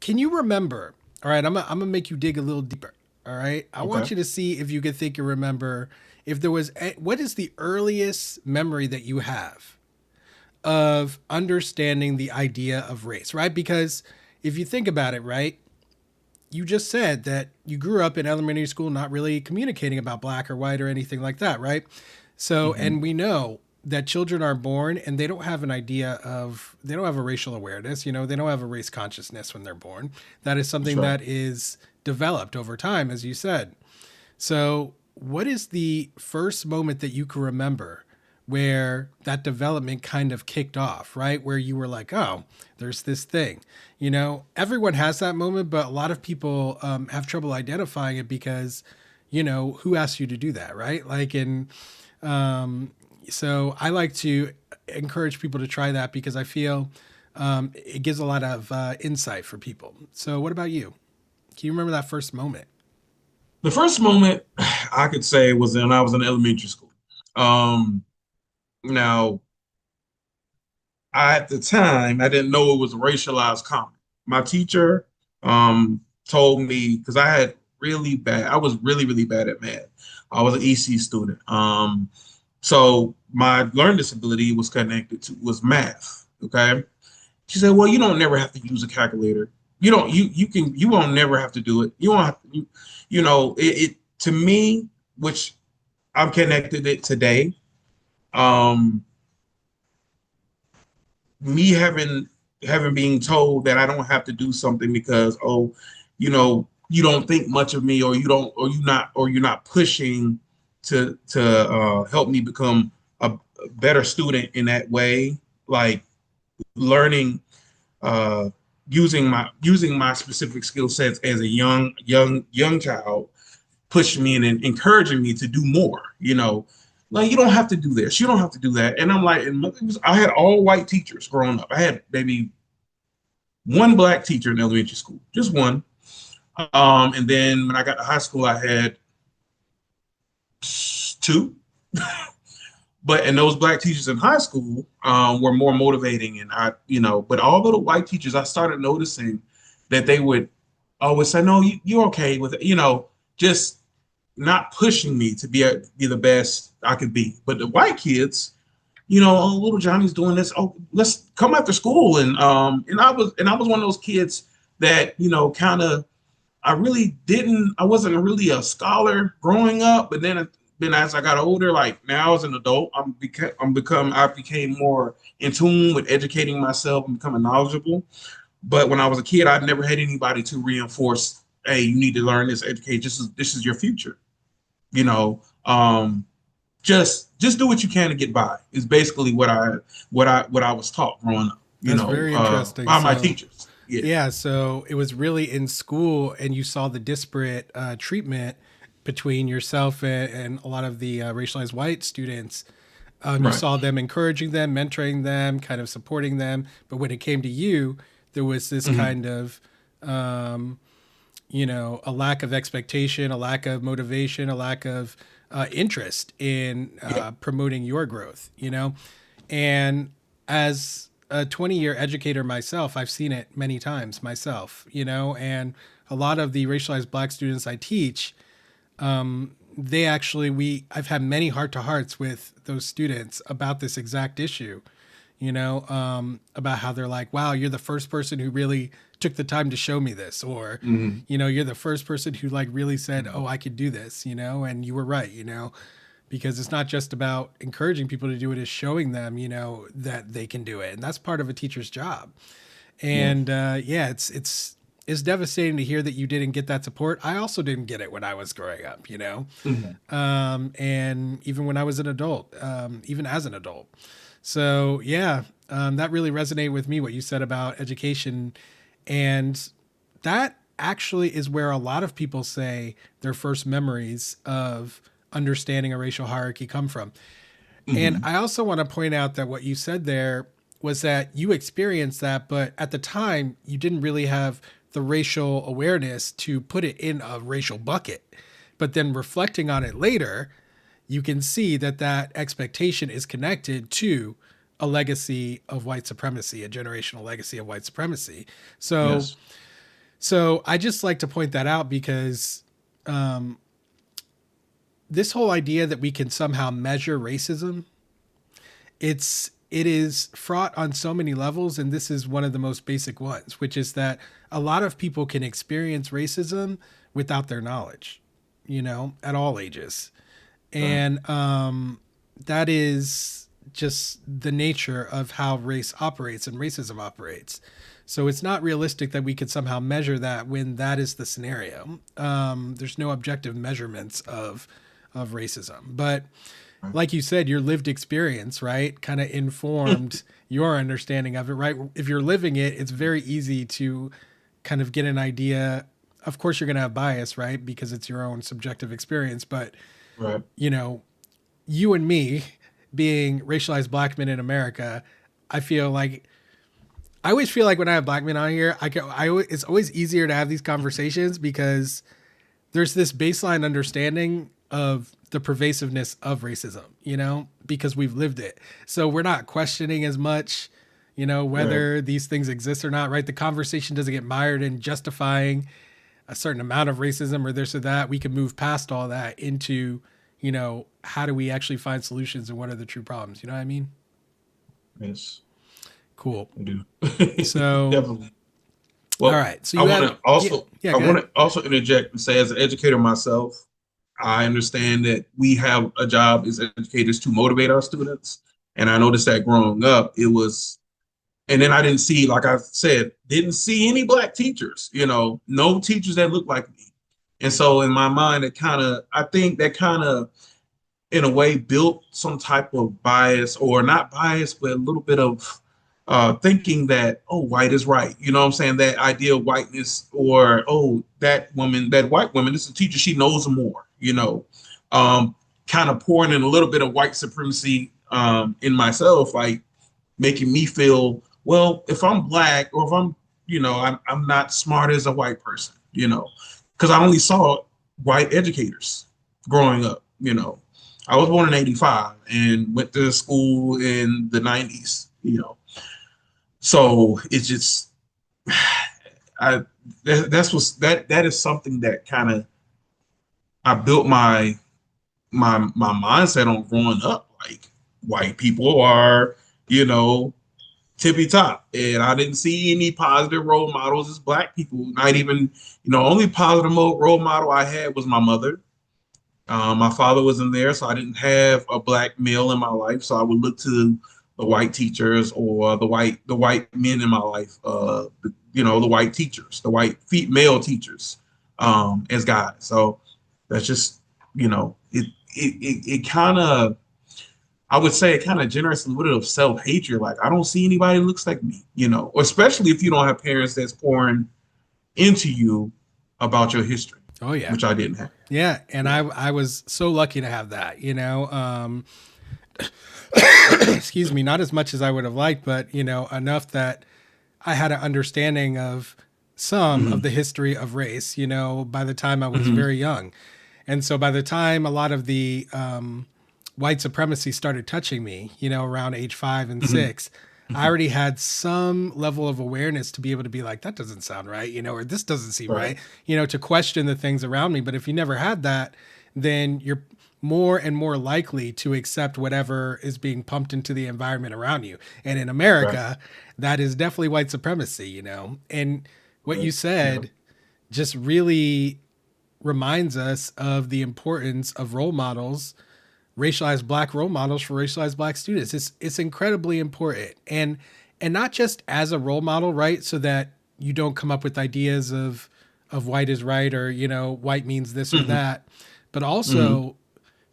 can you remember? All right, I'm gonna make you dig a little deeper. All right, I Okay. want you to see if you could think and remember if there was what is the earliest memory that you have of understanding the idea of race, right? Because if you think about it, right, you just said that you grew up in elementary school not really communicating about black or white or anything like that, right? So, Hmm. and we know that children are born and they don't have an idea of, they don't have a racial awareness, they don't have a race consciousness when they're born. That is That's something right. that is developed over time, as you said. So, what is the first moment that you can remember where that development kind of kicked off, right? Where you were like, oh, there's this thing. Everyone has that moment, but a lot of people have trouble identifying it because, who asked you to do that, right? Um, so I like to encourage people to try that because I feel it gives a lot of insight for people. So, what about you? Can you remember that first moment? The first moment I could say was when I was in elementary school. Um, Now, at the time, I didn't know it was a racialized comment. My teacher told me because I was really, really bad at math. I was an EC student. So my learning disability was connected to was math. Okay. She said, "Well, you don't never have to use a calculator. You won't never have to do it. You won't have to, it to me, which I'm connected it today. Um, Me having being told that I don't have to do something because you don't think much of me or you don't or you're not pushing to help me become a better student in that way, like learning uh using my specific skill sets as a young child, pushing me and encouraging me to do more, like you don't have to do this, you don't have to do that. And I'm like, I had all white teachers growing up. I had maybe one black teacher in elementary school, just one. And then when I got to high school, I had two. But and those black teachers in high school were more motivating, and but all of the white teachers, I started noticing that they would always say, "No, you're okay with it," just not pushing me to be the best I could be. But the white kids, oh, little Johnny's doing this. Oh, let's come after school. And I was one of those kids that, kind of I wasn't really a scholar growing up, but then as I got older, like now as an adult, I became more in tune with educating myself and becoming knowledgeable. But when I was a kid, I'd never had anybody to reinforce, hey, you need to learn this, educate. This is your future, you know. Just do what you can to get by is basically what I was taught growing up, That's very interesting. by my teachers. Yeah. Yeah, so it was really in school, and you saw the disparate treatment between yourself and a lot of the racialized white students. You Right. saw them encouraging them, mentoring them, kind of supporting them. But when it came to you, there was this Hmm. kind of, um, a lack of expectation, a lack of motivation, a lack of interest in Yep. promoting your growth, And as a 20-year educator myself, I've seen it many times myself, and a lot of the racialized black students I teach, they actually, I've had many heart to hearts with those students about this exact issue, about how they're like, wow, you're the first person who really took the time to show me this, or, Hmm. you're the first person who like really said, Hmm. oh, I could do this, and you were right, because it's not just about encouraging people to do it, it's showing them, that they can do it. And that's part of a teacher's job. Yeah. And yeah, it's devastating to hear that you didn't get that support. I also didn't get it when I was growing up, Hmm. and even when I was an adult, even as an adult. So yeah, that really resonated with me what you said about education, and that actually is where a lot of people say their first memories of understanding a racial hierarchy come from. And Hmm. I also want to point out that what you said there was that you experienced that, but at the time you didn't really have the racial awareness to put it in a racial bucket. But then reflecting on it later, you can see that that expectation is connected to a, a generational legacy of white supremacy. So, Yes. So I just like to point that out because um, this whole idea that we can somehow measure racism, it is fraught on so many levels, and this is one of the most basic ones, which is that a lot of people can experience racism without their knowledge, at all ages. Right. And that is just the nature of how race operates and racism operates. So it's not realistic that we could somehow measure that when that is the scenario. There's no objective measurements of racism. But Right. like you said, your lived experience, right, kind of informed your understanding of it, right? If you're living it, it's very easy to kind of get an idea. Of course, you're going to have bias, right? Because it's your own subjective experience. But, Right. you know, you and me being racialized black men in America, I feel like I always feel like when I have black men on here, it's always easier to have these conversations because there's this baseline understanding of the pervasiveness of racism, because we've lived it. So we're not questioning as much, Right. whether these things exist or not, right? The conversation doesn't get mired in justifying a certain amount of racism or this or that. We can move past all that into, how do we actually find solutions and what are the true problems? You know what I mean? Yes, Cool. I do. So, Definitely. all Well, right. So you had, yeah, yeah, I go want ahead. to also interject and say, as an educator myself, I understand that we have a job as educators to motivate our students. And I noticed that growing up, it was, and then I didn't see, like I said, didn't see any black teachers, no teachers that looked like me. And so in my mind, I think that kind of, in a way, built some type of bias, or not bias, but a little bit of thinking that, oh, white is right. You know what I'm saying? That idea of whiteness, or, oh, that woman, that white woman, this is a teacher, she knows more, um, kind of pouring in a little bit of white supremacy in myself, like making me feel, well, if I'm black, or if I'm not smart as a white person, because I only saw white educators growing up. I was born in '85 and went to school in the '90s. So it's just, I that is something that kind of I built my mindset on growing up. Like, white people are, you know, tippy top, and I didn't see any positive role models as black people. Not even, only positive role model I had was my mother. My father wasn't there, so I didn't have a black male in my life. So I would look to the white teachers, or the white men in my life. The white teachers, the white male teachers, as guys. So that's just, it kind of, I would say, it kind of generates a little bit of self hatred. Like, I don't see anybody that looks like me, or especially if you don't have parents that's pouring into you about your history, Oh yeah. which I didn't have. Yeah. And Yeah. I was so lucky to have that, excuse me, not as much as I would have liked, but enough that I had an understanding of some of Hmm. the history of race, by the time I was Hmm. very young. And so by the time a lot of the white supremacy started touching me, around age 5 and 6, I Hmm. already had some level of awareness to be able to be like, that doesn't sound right, or this doesn't seem Right. right, to question the things around me. But if you never had that, then you're more and more likely to accept whatever is being pumped into the environment around you. And in Right. America, that is definitely white supremacy, And what you Right. Yeah. said just really reminds us of the importance of role models, racialized black role models for racialized black students. It's incredibly important, and not just as a role model, right? So that you don't come up with ideas of white is right, or white means this or Hmm. that, but Hmm. also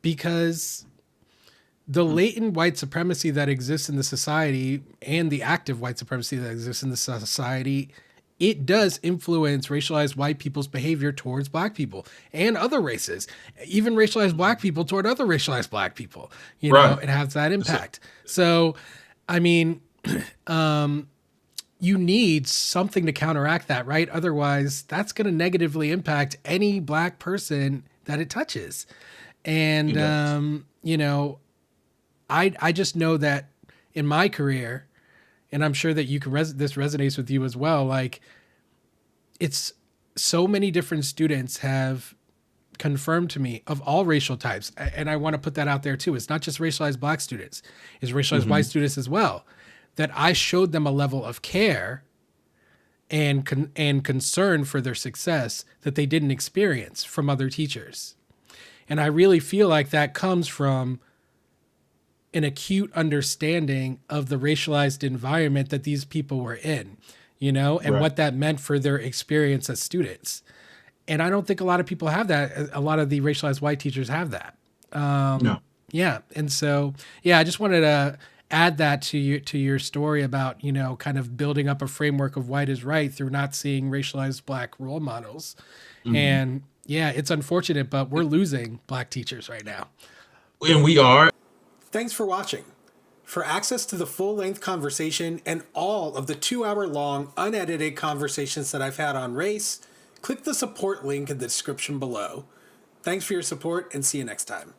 because the latent white supremacy that exists in the society and the active white supremacy that exists in the society, it does influence racialized white people's behavior towards black people and other races, even racialized black people toward other racialized black people. Right. It has that That's it. impact. So, I mean, you need something to counteract that, right? Otherwise, that's going to negatively impact any black person that it touches. It And, does. I just know that in my career, and I'm sure that you can this resonates with you as well. Like, it's so many different students have confirmed to me of all racial types, and I want to put that out there too. It's not just racialized Black students, it's racialized white students as well, that I showed them a level of care and concern for their success that they didn't experience from other teachers. And I really feel like that comes from an acute understanding of the racialized environment that these people were in, you know, and Right. what that meant for their experience as students. And I don't think a lot of people have that. A lot of the racialized white teachers have that. No. Yeah. And so, yeah, I just wanted to add that to your story about, you know, kind of building up a framework of white is right through not seeing racialized Black role models. Mhm. And yeah, it's unfortunate, but we're losing Black teachers right now. And we are. Thanks for watching. For access to the full-length conversation and all of the 2-hour-long unedited conversations that I've had on race, click the support link in the description below. Thanks for your support and see you next time.